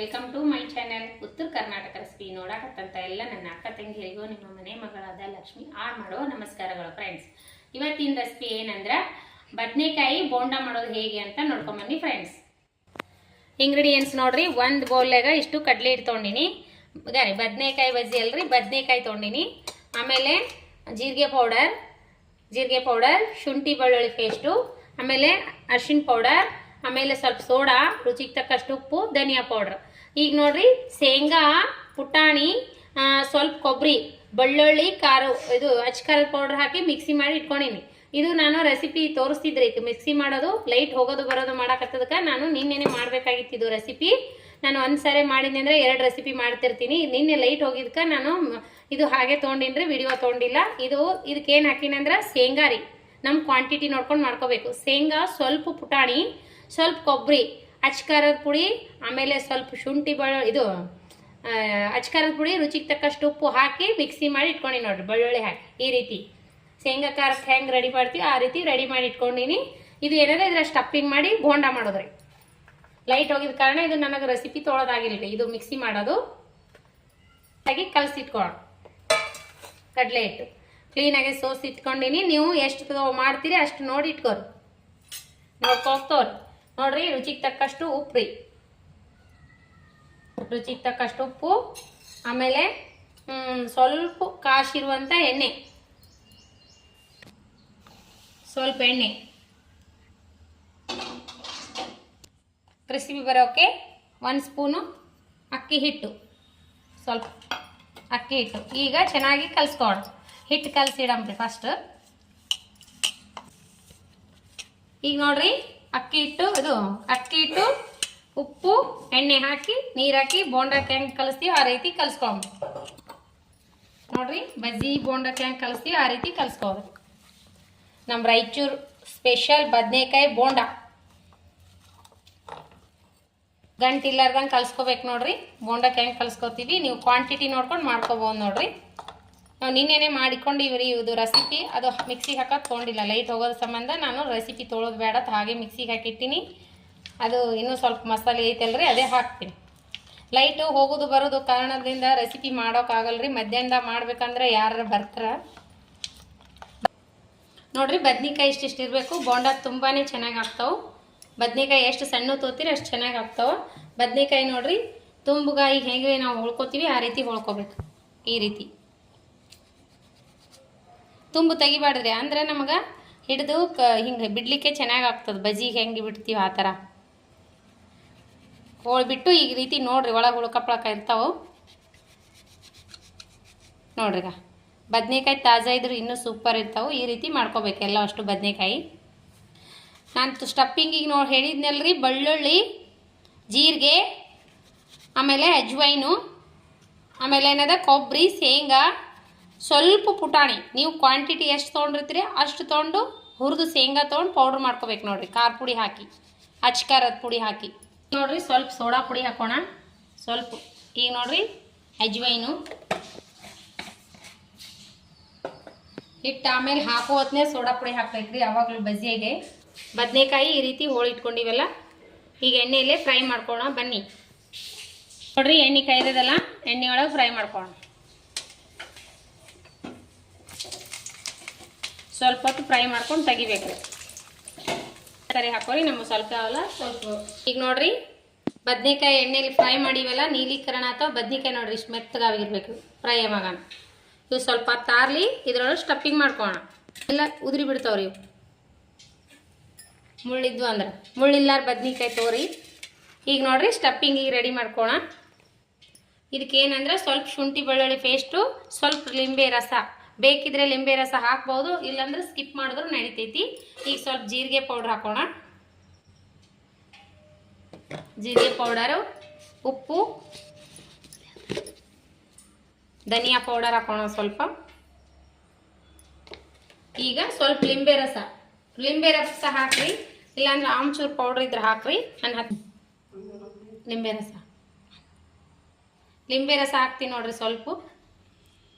Welcome to my channel ಉತ್ತರ Karnataka recipe ನೋಡಕತ್ತಂತ ಎಲ್ಲ ನನ್ನ ಅಕ್ಕ ತಂಗಿಯರಿಗೂ ನಿಮ್ಮ ಮನೆ ಮಗಳಾದ ಲಕ್ಷ್ಮಿ ಆಡ್ ಮಾಡೋ ನಮಸ್ಕಾರಗಳು ಫ್ರೆಂಡ್ಸ್. ಇವತ್ತಿನ ರೆಸಿಪಿ ಏನಂದ್ರೆ ಬದನೆಕಾಯಿ ಬೋಂಡ ಮಾಡೋದು ಹೇಗೆ ಅಂತ ನೋಡ್ಕೊಂಡ್ ಬನ್ನಿ ಫ್ರೆಂಡ್ಸ್. ಇಂಗ್ರೀಡಿಯೆಂಟ್ಸ್ ನೋಡ್ರಿ, ಒಂದು ಬೌಲ್ನಾಗ ಇಷ್ಟು ಕಡಲೆ ಹಿಟ್ಟು ತೊಗೊಂಡಿನಿ, ಬದನೆಕಾಯಿ ಬಜ್ಜಿ ಅಲ್ರಿ ಬದನೆಕಾಯಿ ತೊಗೊಂಡಿನಿ, ಆಮೇಲೆ ಜೀರಿಗೆ ಪೌಡರ್, ಶುಂಠಿ ಬೆಳ್ಳುಳ್ಳಿ ಪೇಸ್ಟು, ಆಮೇಲೆ ಅರಿಶಿನ ಪೌಡರ್, ಆಮೇಲೆ ಸ್ವಲ್ಪ ಸೋಡಾ, ರುಚಿಗೆ ತಕ್ಕಷ್ಟು ಉಪ್ಪು, ಧನಿಯಾ ಪೌಡ್ರ್. ಈಗ ನೋಡ್ರಿ ಶೇಂಗಾ, ಪುಟಾಣಿ, ಸ್ವಲ್ಪ ಕೊಬ್ಬರಿ, ಬೆಳ್ಳುಳ್ಳಿ, ಖಾರ, ಇದು ಅಚ್ಕಾರದ ಪೌಡರ್ ಹಾಕಿ ಮಿಕ್ಸಿ ಮಾಡಿ ಇಟ್ಕೊಂಡಿನಿ. ಇದು ನಾನು ರೆಸಿಪಿ ತೋರಿಸ್ತಿದ್ರಿ, ಮಿಕ್ಸಿ ಮಾಡೋದು ಲೈಟ್ ಹೋಗೋದು ಬರೋದು ಮಾಡಕತ್ತದಕ್ಕೆ ನಾನು ನಿನ್ನೆನೆ ಮಾಡಬೇಕಾಗಿತ್ತು. ಇದು ರೆಸಿಪಿ ನಾನು ಒಂದ್ಸರಿ ಮಾಡಿದ್ನಿ ಅಂದ್ರೆ 2 ರೆಸಿಪಿ ಮಾಡ್ತಿರ್ತೀನಿ. ನಿನ್ನೆ ಲೈಟ್ ಹೋಗಿದ್ಕ ನಾನು ಇದು ಹಾಗೆ ತೊಗೊಂಡಿನ್ರಿ, ವಿಡಿಯೋ ತೊಗೊಂಡಿಲ್ಲ. ಇದಕ್ಕೇನು ಹಾಕಿನಂದ್ರೆ ಶೇಂಗಾ ರೀ, ನಮ್ಮ ಕ್ವಾಂಟಿಟಿ ನೋಡ್ಕೊಂಡು ಮಾಡ್ಕೋಬೇಕು. ಶೇಂಗಾ, ಸ್ವಲ್ಪ ಪುಟಾಣಿ, ಸ್ವಲ್ಪ ಕೊಬ್ಬರಿ, ಅಚ್ಕಾರದ ಪುಡಿ, ಆಮೇಲೆ ಸ್ವಲ್ಪ ಶುಂಠಿ ಇದು ಅಚ್ಕಾರದ ಪುಡಿ, ರುಚಿಗೆ ತಕ್ಕಷ್ಟು ಉಪ್ಪು ಹಾಕಿ ಮಿಕ್ಸಿ ಮಾಡಿ ಇಟ್ಕೊಂಡು ನೋಡ್ರಿ. ಬೆಳ್ಳುಳ್ಳಿ ಹಾಕಿ ಈ ರೀತಿ ಶೇಂಗಾ ಖಾರಕ್ಕೆ ಹೆಂಗೆ ರೆಡಿ ಮಾಡ್ತೀವಿ ಆ ರೀತಿ ರೆಡಿ ಮಾಡಿ ಇಟ್ಕೊಂಡಿನಿ. ಇದು ಏನಾದ್ರೆ ಇದ್ರ ಸ್ಟಫಿಂಗ್ ಮಾಡಿ ಬೋಂಡ ಮಾಡೋದ್ರಿ. ಲೈಟ್ ಹೋಗಿದ ಕಾರಣ ಇದು ನನಗೆ ರೆಸಿಪಿ ತೊಳೋದಾಗಿಲ್ರಿ. ಇದು ಮಿಕ್ಸಿ ಮಾಡೋದು ಹಾಗೆ ಕಲಸಿಟ್ಕೊಳ್ಳೋಣ. ಕಡಲೆ ಹಿಟ್ಟು ಕ್ಲೀನಾಗಿ ಸೋಸಿ ಇಟ್ಕೊಂಡಿನಿ. ನೀವು ಎಷ್ಟು ಮಾಡ್ತೀರಿ ಅಷ್ಟು ನೋಡಿ ಇಟ್ಕೋರಿ, ನೋಡ್ಕೋಗ್ತವ್ರಿ. ನೋಡ್ರಿ, ರುಚಿಗೆ ತಕ್ಕಷ್ಟು ಉಪ್ಪು ರೀ, ರುಚಿಗೆ ತಕ್ಕಷ್ಟು ಉಪ್ಪು, ಆಮೇಲೆ ಸ್ವಲ್ಪ ಕಾಶಿರುವಂಥ ಎಣ್ಣೆ, ಸ್ವಲ್ಪ ಎಣ್ಣೆ, ಕ್ರಿಸ್ಪಿ ಬರೋಕೆ 1 ಸ್ಪೂನು ಅಕ್ಕಿ ಹಿಟ್ಟು, ಸ್ವಲ್ಪ ಅಕ್ಕಿ ಹಿಟ್ಟು. ಈಗ ಚೆನ್ನಾಗಿ ಕಲಿಸ್ಕೊಳ್ಳೋಣ. ಹಿಟ್ಟು ಕಲಸಿಡಮ್ರಿ ಫಸ್ಟ್. ಈಗ ನೋಡ್ರಿ, ಅಕ್ಕಿ ಹಿಟ್ಟು, ಉಪ್ಪು, ಎಣ್ಣೆ ಹಾಕಿ, ನೀರು ಹಾಕಿ ಬೋಂಡಕ್ಕೆ ಹೆಂಗೆ ಕಲಿಸ್ತೀವಿ ಆ ರೀತಿ ಕಲಿಸ್ಕೊಳ್ಳೋಣ. ನೋಡ್ರಿ, ಬಜ್ಜಿ ಬೋಂಡಕ್ಕೆ ಹೆಂಗೆ ಕಲಿಸ್ತೀವಿ ಆ ರೀತಿ ಕಲಿಸ್ಕೊಳ್ಳೋದು. ನಮ್ಮ ರಾಯಚೂರು ಸ್ಪೆಷಲ್ ಬದನೆಕಾಯಿ ಬೋಂಡ ಗಂಟಿಲ್ಲಾರ್ದಂಗೆ ಕಲಿಸ್ಕೋಬೇಕು ನೋಡ್ರಿ. ಬೋಂಡಕ್ಕೆ ಹೆಂಗೆ ಕಲಿಸ್ಕೋತೀವಿ ನೀವು ಕ್ವಾಂಟಿಟಿ ನೋಡ್ಕೊಂಡು ಮಾಡ್ಕೋಬೋದು ನೋಡ್ರಿ. ನಾವು ನಿನ್ನೆನೆ ಮಾಡಿಕೊಂಡು ಇದು ರೆಸಿಪಿ ಅದು ಮಿಕ್ಸಿಗೆ ಹಾಕೋದು ತೊಗೊಂಡಿಲ್ಲ. ಲೈಟ್ ಹೋಗೋದ್ರ ಸಂಬಂಧ ನಾನು ರೆಸಿಪಿ ತೊಳೋದು ಬೇಡ ಹಾಗೆ ಮಿಕ್ಸಿಗೆ ಹಾಕಿಟ್ಟಿನಿ. ಅದು ಇನ್ನೂ ಸ್ವಲ್ಪ ಮಸಾಲೆ ಐತಲ್ರಿ, ಅದೇ ಹಾಕ್ತೀನಿ. ಲೈಟು ಹೋಗೋದು ಬರೋದು ಕಾರಣದಿಂದ ರೆಸಿಪಿ ಮಾಡೋಕ್ಕಾಗಲ್ರಿ. ಮಧ್ಯಾಹ್ನ ಮಾಡ್ಬೇಕಂದ್ರೆ ಯಾರು ಬರ್ತಾರ ನೋಡ್ರಿ. ಬದ್ನಿಕಾಯಿ ಇಷ್ಟಿಷ್ಟು ಇರಬೇಕು. ಬೋಂಡ ತುಂಬಾ ಚೆನ್ನಾಗಿ ಆಗ್ತಾವೆ. ಬದ್ನಿಕಾಯಿ ಎಷ್ಟು ಸಣ್ಣ ತೋತೀರಿ ಅಷ್ಟು ಚೆನ್ನಾಗಿ ಆಗ್ತಾವೆ. ಬದ್ನಿಕಾಯಿ ನೋಡ್ರಿ, ತುಂಬಗಾಯಿ ಹೇಗೆ ನಾವು ಹೊಳ್ಕೊತೀವಿ ಆ ರೀತಿ ಹೊಳ್ಕೊಬೇಕು. ಈ ರೀತಿ ತುಂಬು ತೆಗಿಬಾರ್ದ್ರಿ, ಅಂದ್ರೆ ನಮಗೆ ಹಿಡಿದು ಹಿಂಗೆ ಬಿಡ್ಲಿಕ್ಕೆ ಚೆನ್ನಾಗಿ ಆಗ್ತದೆ. ಬಜ್ಜಿಗೆ ಹೆಂಗೆ ಬಿಡ್ತೀವಿ ಆ ಥರ ಹೋಳ್ಬಿಟ್ಟು ಈ ರೀತಿ ನೋಡ್ರಿ, ಒಳಗೆ ಹುಳ್ಕಪ್ಳಕ ಇರ್ತಾವೆ ನೋಡ್ರಿಗ. ಬದನೆಕಾಯಿ ತಾಜಾ ಇದ್ರು ಇನ್ನೂ ಸೂಪರ್ ಇರ್ತಾವೆ. ಈ ರೀತಿ ಮಾಡ್ಕೋಬೇಕು ಎಲ್ಲ ಅಷ್ಟು ಬದನೆಕಾಯಿ. ನಾನು ಸ್ಟಫಿಂಗಿಗೆ ಹೇಳಿದ್ನಲ್ರಿ, ಬೆಳ್ಳುಳ್ಳಿ, ಜೀರಿಗೆ, ಆಮೇಲೆ ಅಜ್ವೈನು, ಆಮೇಲೆ ಏನದ ಕೊಬ್ಬರಿ, ಶೇಂಗಾ, ಸ್ವಲ್ಪ ಪುಟಾಣಿ. ನೀವು ಕ್ವಾಂಟಿಟಿ ಎಷ್ಟು ತೊಗೊಂಡಿರ್ತೀರಿ ಅಷ್ಟು ತೊಗೊಂಡು ಹುರಿದು ಶೇಂಗಾ ತೊಗೊಂಡು ಪೌಡ್ರ್ ಮಾಡ್ಕೋಬೇಕು ನೋಡ್ರಿ. ಖಾರ ಪುಡಿ ಹಾಕಿ, ಅಚ್ಕಾರದ ಪುಡಿ ಹಾಕಿ ನೋಡ್ರಿ. ಸ್ವಲ್ಪ ಸೋಡಾ ಪುಡಿ ಹಾಕೋಣ ಸ್ವಲ್ಪ. ಈಗ ನೋಡ್ರಿ, ಅಜ್ವೈನು ಹಿಟ್ಟು ಆಮೇಲೆ ಹಾಕೋ ಹೊತ್ತಿಗೆ ಸೋಡಾ ಪುಡಿ ಹಾಕ್ಬೇಕ್ರಿ. ಯಾವಾಗಲೂ ಬಜ್ಜಿಗೆ ಬದನೆಕಾಯಿ ಈ ರೀತಿ ಹೋಳಿಟ್ಕೊಂಡಿವೆಲ್ಲ. ಈಗ ಎಣ್ಣೆಯಲ್ಲೇ ಫ್ರೈ ಮಾಡ್ಕೊಳ್ಳೋಣ ಬನ್ನಿ. ನೋಡ್ರಿ, ಎಣ್ಣೆ ಕಾಯ್ದದಲ್ಲ, ಎಣ್ಣೆ ಒಳಗೆ ಫ್ರೈ ಮಾಡ್ಕೊಳ್ಳೋಣ. ಸ್ವಲ್ಪ ಹೊತ್ತು ಫ್ರೈ ಮಾಡ್ಕೊಂಡು ತೆಗಿಬೇಕ್ರಿ. ಸರಿ ಹಾಕೋರಿ, ನಮಗೆ ಸ್ವಲ್ಪ ಅವಲ್ಲ ಸ್ವಲ್ಪ. ಈಗ ನೋಡ್ರಿ, ಬದನೆಕಾಯಿ ಎಣ್ಣೆಲಿ ಫ್ರೈ ಮಾಡಿವೆಲ್ಲ, ನೀಲೀಕರಣ ಅಥವಾ ಬದನೆಕಾಯಿ ನೋಡ್ರಿ ಇಷ್ಟು ಮೆತ್ತಗಾಗಿರ್ಬೇಕು ಫ್ರೈ ಆಗಾನ. ಇವು ಸ್ವಲ್ಪ ತಾರ್ಲಿ, ಇದ್ರೊಳಗೆ ಸ್ಟಫಿಂಗ್ ಮಾಡ್ಕೊಳ್ಳೋಣ. ಎಲ್ಲ ಉದುರಿ ಬಿಡ್ತಾವ್ರಿ ಇವು. ಮುಳ್ಳಿದ್ವು ಅಂದ್ರೆ ಮುಳ್ಳಿಲ್ಲಾರ ಬದನೆಕಾಯಿ ತೋರಿ. ಈಗ ನೋಡ್ರಿ, ಸ್ಟಫಿಂಗಿಗೆ ರೆಡಿ ಮಾಡ್ಕೊಳ್ಳೋಣ. ಇದಕ್ಕೇನಂದ್ರೆ ಸ್ವಲ್ಪ ಶುಂಠಿ ಬೆಳ್ಳುಳ್ಳಿ ಪೇಸ್ಟು, ಸ್ವಲ್ಪ ಲಿಂಬೆ ರಸ, ಬೇಕಿದ್ರೆ ಲಿಂಬೆ ರಸ ಹಾಕ್ಬೋದು, ಇಲ್ಲಾಂದ್ರೆ ಸ್ಕಿಪ್ ಮಾಡಿದ್ರು ನಡಿತೈತಿ. ಈಗ ಸ್ವಲ್ಪ ಜೀರಿಗೆ ಪೌಡ್ರ್ ಹಾಕೋಣ. ಜೀರಿಗೆ ಪೌಡರು, ಉಪ್ಪು, ಧನಿಯಾ ಪೌಡರ್ ಹಾಕೋಣ ಸ್ವಲ್ಪ. ಈಗ ಸ್ವಲ್ಪ ಲಿಂಬೆ ರಸ ಹಾಕ್ರಿ, ಇಲ್ಲಾಂದ್ರೆ ಆಮ್ಚೂರು ಪೌಡ್ರ್ ಇದ್ರೆ ಹಾಕ್ರಿ. ನಾನು ಲಿಂಬೆ ರಸ ಹಾಕ್ತೀನಿ ನೋಡ್ರಿ. ಸ್ವಲ್ಪ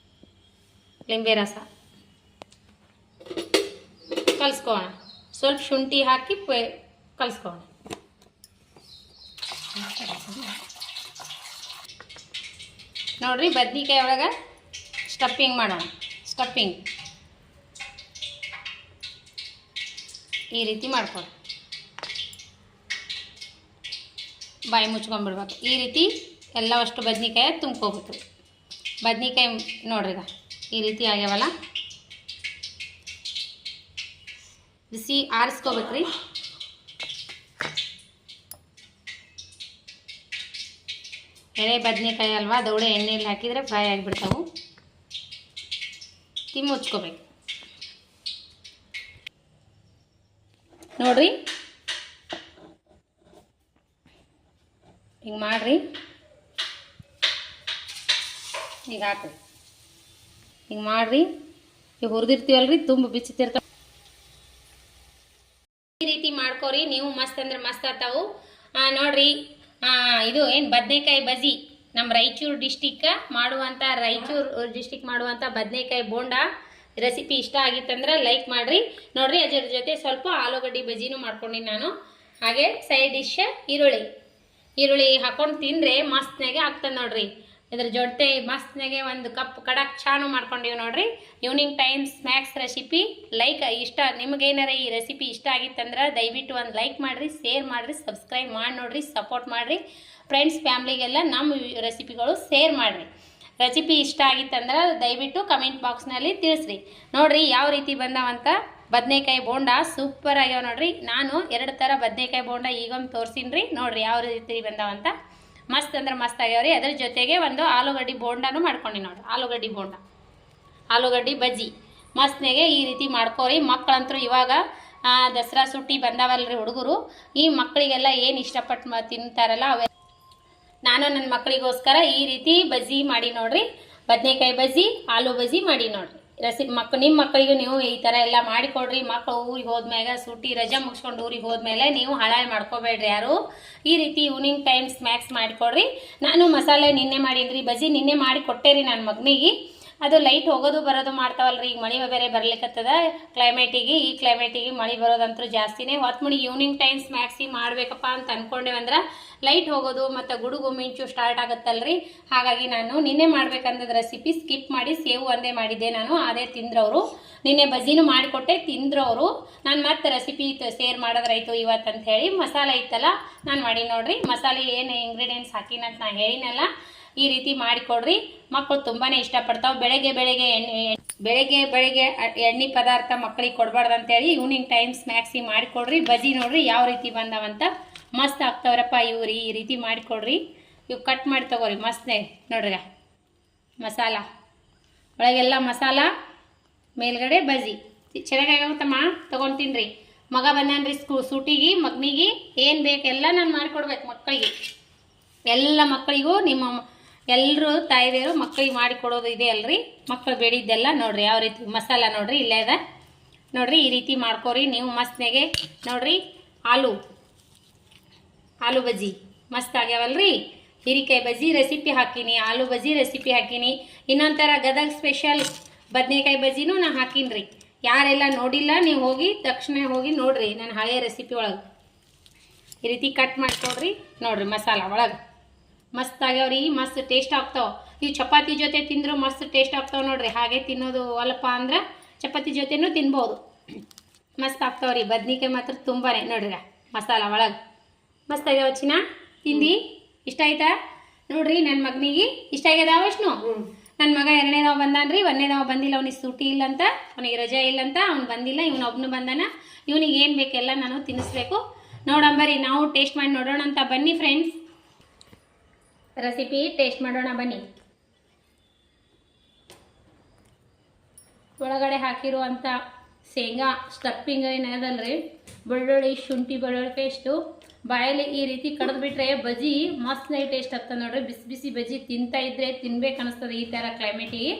ಲಿಂಬೆ ರಸ ಕಲಿಸ್ಕೊಳ್ಳೋಣ. ಸ್ವಲ್ಪ ಶುಂಠಿ ಹಾಕಿ ಕಲಿಸ್ಕೊಳ್ಳೋಣ. ನೋಡಿರಿ ಬದ್ನಿಕಾಯಿ ಒಳಗೆ ಸ್ಟಫಿಂಗ್ ಮಾಡೋಣ. ಸ್ಟಫಿಂಗ್ ಈ ರೀತಿ ಮಾಡ್ಕೊಳ್ಳಿ. ಬಾಯಿ ಮುಚ್ಕೊಂಡ್ಬಿಡ್ಬೇಕು. ಈ ರೀತಿ ಎಲ್ಲವಷ್ಟು ಬದ್ನಿಕಾಯಿ ತುಂಬ್ಕೋಬೇಕು. ಬದ್ನಿಕಾಯಿ ನೋಡ್ರಿ ಈಗ ಈ ರೀತಿ ಆಗ್ಯಾವಲ್ಲ, ಬಿಸಿ ಆರಿಸ್ಕೋಬೇಕ್ರಿ. ಎಳೆ ಬದ್ನಿಕಾಯಿ ಅಲ್ವಾ, ದೌಡೆ ಎಣ್ಣೆಯಲ್ಲಿ ಹಾಕಿದರೆ ಫ್ರೈ ಆಗಿಬಿಡ್ತಾವು. ಮುಚ್ಕೋಬೇಕು ನೋಡ್ರಿ. ಹಿಂಗೆ ಮಾಡ್ರಿ. ಈಗ ಹಾಕ್ರಿ. ಹಿಂಗೆ ಮಾಡ್ರಿ. ಈಗ ಹುರಿದಿರ್ತೀವಲ್ರಿ, ತುಂಬ ಬಿಚ್ಚುತ್ತಿರ್ತಾವೆ. ಈ ರೀತಿ ಮಾಡ್ಕೋರಿ ನೀವು. ಮಸ್ತ್ ಅಂದ್ರೆ ಮಸ್ತ್ ಆಗ್ತಾವು ನೋಡ್ರಿ. ಇದು ಏನು ಬದನೆಕಾಯಿ ಬಜ್ಜಿ ನಮ್ಮ ರಾಯಚೂರು ಡಿಸ್ಟಿಕ್ ಮಾಡುವಂಥ ಬದನೆಕಾಯಿ ಬೋಂಡ ರೆಸಿಪಿ ಇಷ್ಟ ಆಗಿತ್ತಂದ್ರೆ ಲೈಕ್ ಮಾಡಿರಿ. ನೋಡ್ರಿ ಅದ್ರ ಜೊತೆ ಸ್ವಲ್ಪ ಆಲೂಗಡ್ಡೆ ಬಜ್ಜಿನೂ ಮಾಡ್ಕೊಂಡಿನಿ ನಾನು. ಹಾಗೆ ಸೈಡ್ ಡಿಶ್ ಈರುಳ್ಳಿ ಹಾಕೊಂಡು ತಿಂದರೆ ಮಸ್ತ್ನಾಗೆ ಆಗ್ತದೆ ನೋಡ್ರಿ. ಇದ್ರ ಜೊತೆ ಮಸ್ತ್ನಾಗೆ ಒಂದು ಕಪ್ ಕಡಕ್ ಚಾನು ಮಾಡ್ಕೊಂಡಿವಿ ನೋಡ್ರಿ. ಈವ್ನಿಂಗ್ ಟೈಮ್ ಸ್ನ್ಯಾಕ್ಸ್ ರೆಸಿಪಿ ನಿಮಗೇನಾರ ಈ ರೆಸಿಪಿ ಇಷ್ಟ ಆಗಿತ್ತಂದ್ರೆ ದಯವಿಟ್ಟು ಒಂದು ಲೈಕ್ ಮಾಡಿರಿ, ಶೇರ್ ಮಾಡಿರಿ, ಸಬ್ಸ್ಕ್ರೈಬ್ ಮಾಡಿ ನೋಡ್ರಿ, ಸಪೋರ್ಟ್ ಮಾಡಿರಿ. ಫ್ರೆಂಡ್ಸ್ ಫ್ಯಾಮ್ಲಿಗೆಲ್ಲ ನಮ್ಮ ರೆಸಿಪಿಗಳು ಶೇರ್ ಮಾಡಿರಿ. ರೆಸಿಪಿ ಇಷ್ಟ ಆಗಿತ್ತಂದ್ರೆ ದಯವಿಟ್ಟು ಕಮೆಂಟ್ ಬಾಕ್ಸ್ನಲ್ಲಿ ತಿಳಿಸ್ರಿ. ನೋಡ್ರಿ ಯಾವ ರೀತಿ ಬಂದಾವಂತ ಬದನೆಕಾಯಿ ಬೋಂಡ ಸೂಪರ್ ಆಗ್ಯಾವ ನೋಡ್ರಿ. ನಾನು 2 ಥರ ಬದನೆಕಾಯಿ ಬೋಂಡ ಈಗೊಮ್ಮೆ ತೋರಿಸಿನ್ರಿ. ನೋಡ್ರಿ ಯಾವ ರೀತಿ ಬಂದಾವಂತ ಮಸ್ತ್ ಅಂದ್ರೆ ಮಸ್ತ್ ಆಗ್ಯಾವ್ರಿ. ಅದ್ರ ಜೊತೆಗೆ ಒಂದು ಆಲೂಗಡ್ಡೆ ಬೋಂಡನೂ ಮಾಡ್ಕೊಂಡು ನೋಡ್ರಿ. ಆಲೂಗಡ್ಡೆ ಬಜ್ಜಿ ಮಸ್ತ್ನಾಗೆ ಈ ರೀತಿ ಮಾಡ್ಕೋರಿ. ಮಕ್ಕಳಂತರೂ ಇವಾಗ ದಸರಾ ಸುಟ್ಟಿ ಬಂದಾವಲ್ರಿ ಹುಡುಗರು, ಈ ಮಕ್ಕಳಿಗೆಲ್ಲ ಏನು ಇಷ್ಟಪಟ್ಟು ತಿಂತಾರಲ್ಲ ಅವೇ ನಾನು ನನ್ನ ಮಕ್ಕಳಿಗೋಸ್ಕರ ಈ ರೀತಿ ಬಜ್ಜಿ ಮಾಡಿ ನೋಡ್ರಿ. ಬದನೆಕಾಯಿ ಬಜ್ಜಿ, ಆಲೂ ಬಜ್ಜಿ ಮಾಡಿ ನೋಡ್ರಿ. ನಿಮ್ಮ ಮಕ್ಕಳಿಗೂ ನೀವು ಈ ಥರ ಎಲ್ಲ ಮಾಡಿಕೊಡ್ರಿ. ಮಕ್ಕಳು ಊರಿಗೆ ಹೋದ್ಮ್ಯಾಗ ಸೂಟಿ ರಜೆ ಮುಗಿಸ್ಕೊಂಡು ಊರಿಗೆ ಹೋದ್ಮೇಲೆ ನೀವು ಹಾಳಾಗಿ ಮಾಡ್ಕೋಬೇಡ್ರಿ ಯಾರು. ಈ ರೀತಿ ಈವ್ನಿಂಗ್ ಟೈಮ್ ಸ್ನ್ಯಾಕ್ಸ್ ಮಾಡಿಕೊಡ್ರಿ. ನಾನು ಮಸಾಲೆ ನಿನ್ನೆ ಮಾಡೀನಿ, ಬಜ್ಜಿ ನಿನ್ನೆ ಮಾಡಿ ಕೊಟ್ಟೇರಿ ನನ್ನ ಮಗನಿಗೆ. ಅದು ಲೈಟ್ ಹೋಗೋದು ಬರೋದು ಮಾಡ್ತಾವಲ್ರಿ. ಈಗ ಮಳೆ ಬೇರೆ ಬರ್ಲಿಕ್ಕತ್ತದ ಈ ಕ್ಲೈಮೇಟಿಗೆ ಮಳೆ ಬರೋದಂತೂ ಜಾಸ್ತಿನೇ. ಹೊತ್ತು ಈವ್ನಿಂಗ್ ಟೈಮ್ ಸ್ನ್ಯಾಕ್ಸಿಗೆ ಮಾಡಬೇಕಪ್ಪ ಅಂತ ಅಂದ್ಕೊಂಡೇವಂದ್ರೆ ಲೈಟ್ ಹೋಗೋದು ಮತ್ತು ಗುಡುಗು ಮಿಂಚು ಸ್ಟಾರ್ಟ್ ಆಗುತ್ತಲ್ರಿ. ಹಾಗಾಗಿ ನಾನು ನಿನ್ನೆ ಮಾಡ್ಬೇಕಂದದ ರೆಸಿಪಿ ಸ್ಕಿಪ್ ಮಾಡಿ ಸೇವು ಒಂದೇ ಮಾಡಿದ್ದೆ ನಾನು. ಅದೇ ತಿಂದ್ರವರು. ನಿನ್ನೆ ಬಜ್ಜಿನೂ ಮಾಡಿಕೊಟ್ಟೆ, ತಿಂದ್ರವರು. ನಾನು ಮತ್ತೆ ರೆಸಿಪಿ ಶೇರ್ ಮಾಡೋದ್ರಾಯ್ತು ಇವತ್ತು ಅಂತ ಹೇಳಿ ಮಸಾಲೆ ಇತ್ತಲ್ಲ ನಾನು ಮಾಡಿ ನೋಡ್ರಿ. ಮಸಾಲೆ ಏನು ಇಂಗ್ರೀಡಿಯೆಂಟ್ಸ್ ಹಾಕಿನಂತ ನಾನು ಹೇಳಿನಲ್ಲ, ಈ ರೀತಿ ಮಾಡಿಕೊಡ್ರಿ. ಮಕ್ಕಳು ತುಂಬಾ ಇಷ್ಟಪಡ್ತಾವೆ. ಬೆಳಗ್ಗೆ ಎಣ್ಣೆ ಪದಾರ್ಥ ಮಕ್ಕಳಿಗೆ ಕೊಡಬಾರ್ದು ಅಂತೇಳಿ ಈವ್ನಿಂಗ್ ಟೈಮ್ ಸ್ನ್ಯಾಕ್ಸಿಗೆ ಮಾಡಿಕೊಡ್ರಿ. ಬಜ್ಜಿ ನೋಡ್ರಿ ಯಾವ ರೀತಿ ಬಂದಾವಂತ ಮಸ್ತ್ ಆಗ್ತಾವ್ರಪ್ಪ ಇವ್ರಿ. ಈ ರೀತಿ ಮಾಡಿಕೊಡ್ರಿ. ಇವು ಕಟ್ ಮಾಡಿ ತಗೋರಿ ಮಸ್ತ್ನೇ ನೋಡ್ರಿ. ಮಸಾಲ ಒಳಗೆಲ್ಲ ಮಸಾಲ, ಮೇಲ್ಗಡೆ ಬಜ್ಜಿ ಚೆನ್ನಾಗಾಗತ್ತಮ್ಮ. ತೊಗೊಂಡು ತಿನ್ರಿ. ಮಗ ಬಂದಾನ್ರಿ ಸೂಟಿಗೆ, ಮಗನಿಗೆ ಏನು ಬೇಕೆಲ್ಲ ನಾನು ಮಾಡಿಕೊಡ್ಬೇಕು ಮಕ್ಕಳಿಗೆ. ಎಲ್ಲ ಮಕ್ಕಳಿಗೂ ಎಲ್ಲರೂ ತಾಯಿದೇರು ಮಕ್ಕಳಿಗೆ ಮಾಡಿಕೊಡೋದು ಇದೆ ಅಲ್ರಿ. ಮಕ್ಕಳು ಬೇಡಿದ್ದೆಲ್ಲ ನೋಡ್ರಿ ಯಾವ ರೀತಿ ಮಸಾಲ ನೋಡ್ರಿ ಇಲ್ಲೇ ಇದೆ ನೋಡ್ರಿ. ಈ ರೀತಿ ಮಾಡ್ಕೋರಿ ನೀವು ಮಸ್ತ್ನಾಗೆ ನೋಡ್ರಿ. ಆಲೂ ಬಜ್ಜಿ ಮಸ್ತ್ ಆಗ್ಯಾವಲ್ರಿ. ಹೀರಿಕಾಯಿ ಬಜ್ಜಿ ರೆಸಿಪಿ ಹಾಕೀನಿ, ಆಲೂ ಬಜ್ಜಿ ರೆಸಿಪಿ ಹಾಕೀನಿ. ಇನ್ನೊಂಥರ ಗದಗ ಸ್ಪೆಷಲ್ ಬದನೆಕಾಯಿ ಬಜ್ಜಿನೂ ನಾನು ಹಾಕೀನಿ. ಯಾರೆಲ್ಲ ನೋಡಿಲ್ಲ ನೀವು ತಕ್ಷಣ ಹೋಗಿ ನೋಡ್ರಿ ನನ್ನ ಹಳೆಯ ರೆಸಿಪಿ ಒಳಗೆ. ಈ ರೀತಿ ಕಟ್ ಮಾಡಿಕೊಡ್ರಿ ನೋಡ್ರಿ. ಮಸಾಲ ಒಳಗೆ ಮಸ್ತ್ ಆಗ್ಯಾವ್ರಿ. ಮಸ್ತ್ ಟೇಸ್ಟ್ ಆಗ್ತಾವ. ಇವು ಚಪಾತಿ ಜೊತೆ ತಿಂದ್ರು ಮಸ್ತ್ ಟೇಸ್ಟ್ ಆಗ್ತಾವ ನೋಡ್ರಿ. ಹಾಗೆ ತಿನ್ನೋದು ಅಲ್ಪ ಅಂದ್ರೆ ಚಪಾತಿ ಜೊತೆನೂ ತಿನ್ಬೋದು. ಮಸ್ತ್ ಆಗ್ತಾವ್ರಿ. ಬದ್ನಿಕಾಯಿ ಮಾತ್ರ ತುಂಬಾ ನೋಡ್ರಿ. ಮಸಾಲ ಒಳಗೆ ಮಸ್ತ್ ಆಗ್ಯಾವ. ತಿಂದು ಇಷ್ಟ ಆಯ್ತಾ ನೋಡ್ರಿ. ನನ್ನ ಮಗನಿಗೆ ಇಷ್ಟ ಆಗ್ಯದ ವಿಷ್ಣು. ನನ್ನ ಮಗ 2ನೇದವ ಬಂದಾನ್ರಿ. 1ನೇದವ ಬಂದಿಲ್ಲ, ಅವನಿಗೆ ಸೂಟಿ ಇಲ್ಲಂತ, ಅವನಿಗೆ ರಜೆ ಇಲ್ಲಂತ, ಅವ್ನು ಬಂದಿಲ್ಲ. ಇವನೊಬ್ನು ಬಂದಾನ. ಇವನಿಗೆ ಏನು ಬೇಕೆಲ್ಲ ನಾನು ತಿನ್ನಿಸ್ಬೇಕು. ನೋಡಂಬರಿ ನಾವು ಟೇಸ್ಟ್ ಮಾಡಿ ನೋಡೋಣ ಅಂತ ಬನ್ನಿ ಫ್ರೆಂಡ್ಸ್. ರೆಸಿಪಿ ಟೇಸ್ಟ್ ಮಾಡೋಣ ಬನ್ನಿ. ಒಳಗಡೆ ಹಾಕಿರುವಂಥ ಶೇಂಗಾ ಸ್ಟಫಿಂಗ್ ಏನದಲ್ರಿ, ಬೆಳ್ಳುಳ್ಳಿ, ಶುಂಠಿ, ಬೆಳ್ಳುಳ್ಳಿ ಪೇಸ್ಟು ಬಾಯಲ್ಲಿ ಈ ರೀತಿ ಕಡ್ದು ಬಿಟ್ರೆ ಬಜ್ಜಿ ಮಸ್ತ್ನಾಗಿ ಟೇಸ್ಟ್ ಆಗ್ತದೆ ನೋಡ್ರಿ. ಬಿಸಿ ಬಿಸಿ ಬಜ್ಜಿ ತಿಂತಾ ಇದ್ರೆ ತಿನ್ಬೇಕು ಅನಿಸ್ತದೆ ಈ ಥರ ಕ್ಲೈಮೇಟಿಗೆ.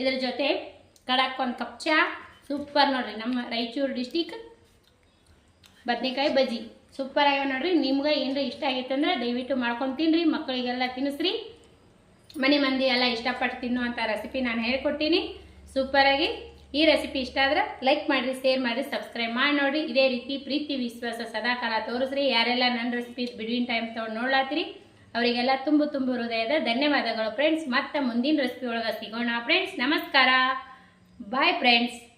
ಇದ್ರ ಜೊತೆ ಕಡಕ್ ಒಂದು ಕಪ್ ಚಾ ಸೂಪರ್ ನೋಡ್ರಿ. ನಮ್ಮ ರಾಯಚೂರು ಡಿಸ್ಟಿಕ್ ಬದನೆಕಾಯಿ ಬಜ್ಜಿ ಸೂಪರ್ ಆಗ್ಯಾವ ನೋಡ್ರಿ. ನಿಮ್ಗೆ ಏನಾರ ಇಷ್ಟ ಆಗಿತ್ತು ಅಂದ್ರೆ ದಯವಿಟ್ಟು ಮಾಡ್ಕೊಂಡು ತಿನ್ನಿರಿ. ಮಕ್ಕಳಿಗೆಲ್ಲ ತಿನ್ನಿಸ್ರಿ. ಮನೆ ಮಂದಿ ಎಲ್ಲ ಇಷ್ಟಪಟ್ಟು ತಿನ್ನುವಂಥ ರೆಸಿಪಿ ನಾನು ಹೇಳ್ಕೊಟ್ಟಿನಿ ಸೂಪರಾಗಿ. ಈ ರೆಸಿಪಿ ಇಷ್ಟ ಆದ್ರೆ ಲೈಕ್ ಮಾಡಿರಿ, ಶೇರ್ ಮಾಡಿರಿ, ಸಬ್ಸ್ಕ್ರೈಬ್ ಮಾಡಿ ನೋಡಿರಿ. ಇದೇ ರೀತಿ ಪ್ರೀತಿ ವಿಶ್ವಾಸ ಸದಾಕಾಲ ತೋರಿಸ್ರಿ. ಯಾರೆಲ್ಲ ನನ್ನ ರೆಸಿಪೀಸ್ ಬಿಡ್ವಿನ್ ಟೈಮ್ ತೊಗೊಂಡು ನೋಡ್ಲಾತ್ತೀರಿ ಅವರಿಗೆಲ್ಲ ತುಂಬು ಹೃದಯದ ಧನ್ಯವಾದಗಳು ಫ್ರೆಂಡ್ಸ್. ಮತ್ತೆ ಮುಂದಿನ ರೆಸಿಪಿ ಒಳಗೆ ಸಿಗೋಣ ಫ್ರೆಂಡ್ಸ್. ನಮಸ್ಕಾರ, ಬಾಯ್ ಫ್ರೆಂಡ್ಸ್.